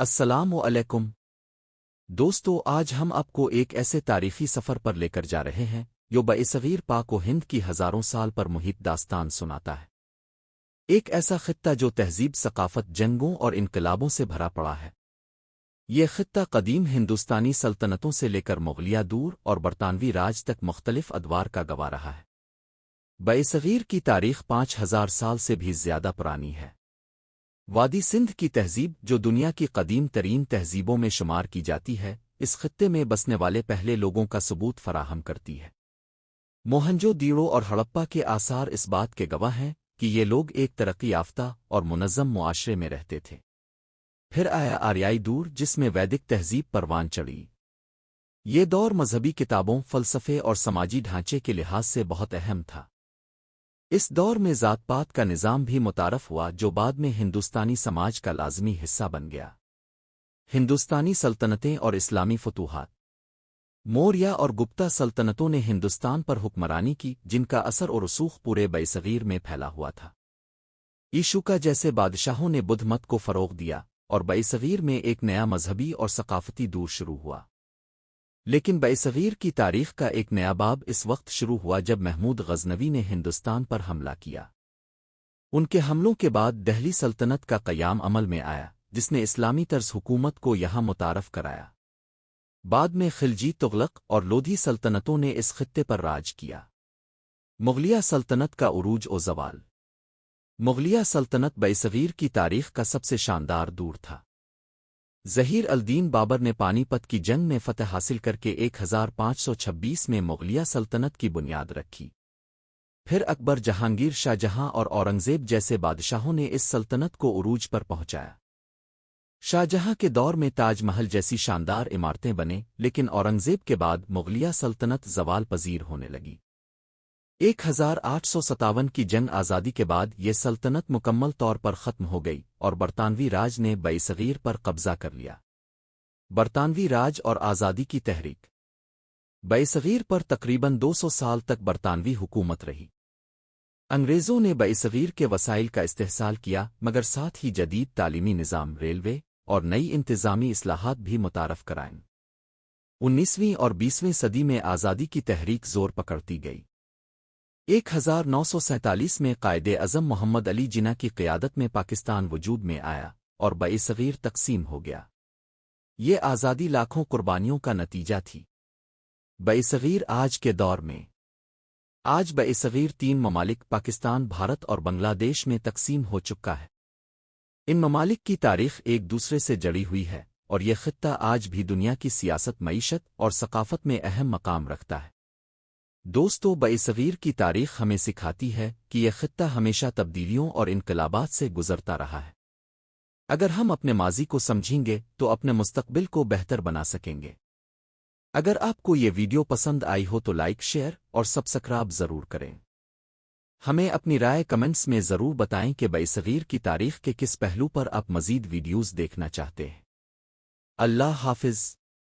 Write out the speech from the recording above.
السلام علیکم دوستو، آج ہم آپ کو ایک ایسے تاریخی سفر پر لے کر جا رہے ہیں جو برصغیر پاک و ہند کی ہزاروں سال پر محیط داستان سناتا ہے۔ ایک ایسا خطہ جو تہذیب، ثقافت، جنگوں اور انقلابوں سے بھرا پڑا ہے۔ یہ خطہ قدیم ہندوستانی سلطنتوں سے لے کر مغلیہ دور اور برطانوی راج تک مختلف ادوار کا گواہ رہا ہے۔ برصغیر کی تاریخ 5000 سال سے بھی زیادہ پرانی ہے۔ وادی سندھ کی تہذیب، جو دنیا کی قدیم ترین تہذیبوں میں شمار کی جاتی ہے، اس خطے میں بسنے والے پہلے لوگوں کا ثبوت فراہم کرتی ہے۔ موہنجو دیڑو اور ہڑپا کے آثار اس بات کے گواہ ہیں کہ یہ لوگ ایک ترقی یافتہ اور منظم معاشرے میں رہتے تھے۔ پھر آیا آریائی دور، جس میں ویدک تہذیب پروان چڑھی۔ یہ دور مذہبی کتابوں، فلسفے اور سماجی ڈھانچے کے لحاظ سے بہت اہم تھا۔ اس دور میں ذات پات کا نظام بھی متعارف ہوا، جو بعد میں ہندوستانی سماج کا لازمی حصہ بن گیا۔ ہندوستانی سلطنتیں اور اسلامی فتوحات۔ موریہ اور گپتا سلطنتوں نے ہندوستان پر حکمرانی کی، جن کا اثر و رسوخ پورے برصغیر میں پھیلا ہوا تھا۔ ایشوکا جیسے بادشاہوں نے بدھ مت کو فروغ دیا اور برصغیر میں ایک نیا مذہبی اور ثقافتی دور شروع ہوا۔ لیکن برصغیر کی تاریخ کا ایک نیا باب اس وقت شروع ہوا جب محمود غزنوی نے ہندوستان پر حملہ کیا۔ ان کے حملوں کے بعد دہلی سلطنت کا قیام عمل میں آیا، جس نے اسلامی طرز حکومت کو یہاں متعارف کرایا۔ بعد میں خلجی، تغلق اور لودھی سلطنتوں نے اس خطے پر راج کیا۔ مغلیہ سلطنت کا عروج و زوال۔ مغلیہ سلطنت برصغیر کی تاریخ کا سب سے شاندار دور تھا۔ ظہیر الدین بابر نے پانی پت کی جنگ میں فتح حاصل کر کے 1526 میں مغلیہ سلطنت کی بنیاد رکھی۔ پھر اکبر، جہانگیر، شاہ جہاں اور اورنگزیب جیسے بادشاہوں نے اس سلطنت کو عروج پر پہنچایا۔ شاہ جہاں کے دور میں تاج محل جیسی شاندار عمارتیں بنے، لیکن اورنگزیب کے بعد مغلیہ سلطنت زوال پذیر ہونے لگی۔ 1857 کی جنگ آزادی کے بعد یہ سلطنت مکمل طور پر ختم ہو گئی اور برطانوی راج نے برصغیر پر قبضہ کر لیا۔ برطانوی راج اور آزادی کی تحریک۔ برصغیر پر تقریباً 200 سال تک برطانوی حکومت رہی۔ انگریزوں نے برصغیر کے وسائل کا استحصال کیا، مگر ساتھ ہی جدید تعلیمی نظام، ریلوے اور نئی انتظامی اصلاحات بھی متعارف کرائیں۔ 19ویں اور 20ویں صدی میں آزادی کی تحریک زور پکڑتی گئی۔ 1947 میں قائد اعظم محمد علی جناح کی قیادت میں پاکستان وجود میں آیا اور برصغیر تقسیم ہو گیا۔ یہ آزادی لاکھوں قربانیوں کا نتیجہ تھی۔ برصغیر آج کے دور میں۔ آج برصغیر 3 ممالک، پاکستان، بھارت اور بنگلہ دیش میں تقسیم ہو چکا ہے۔ ان ممالک کی تاریخ ایک دوسرے سے جڑی ہوئی ہے اور یہ خطہ آج بھی دنیا کی سیاست، معیشت اور ثقافت میں اہم مقام رکھتا ہے۔ دوستو، برصغیر کی تاریخ ہمیں سکھاتی ہے کہ یہ خطہ ہمیشہ تبدیلیوں اور انقلابات سے گزرتا رہا ہے۔ اگر ہم اپنے ماضی کو سمجھیں گے تو اپنے مستقبل کو بہتر بنا سکیں گے۔ اگر آپ کو یہ ویڈیو پسند آئی ہو تو لائک، شیئر اور سبسکرائب ضرور کریں۔ ہمیں اپنی رائے کمنٹس میں ضرور بتائیں کہ برصغیر کی تاریخ کے کس پہلو پر آپ مزید ویڈیوز دیکھنا چاہتے ہیں۔ اللہ حافظ۔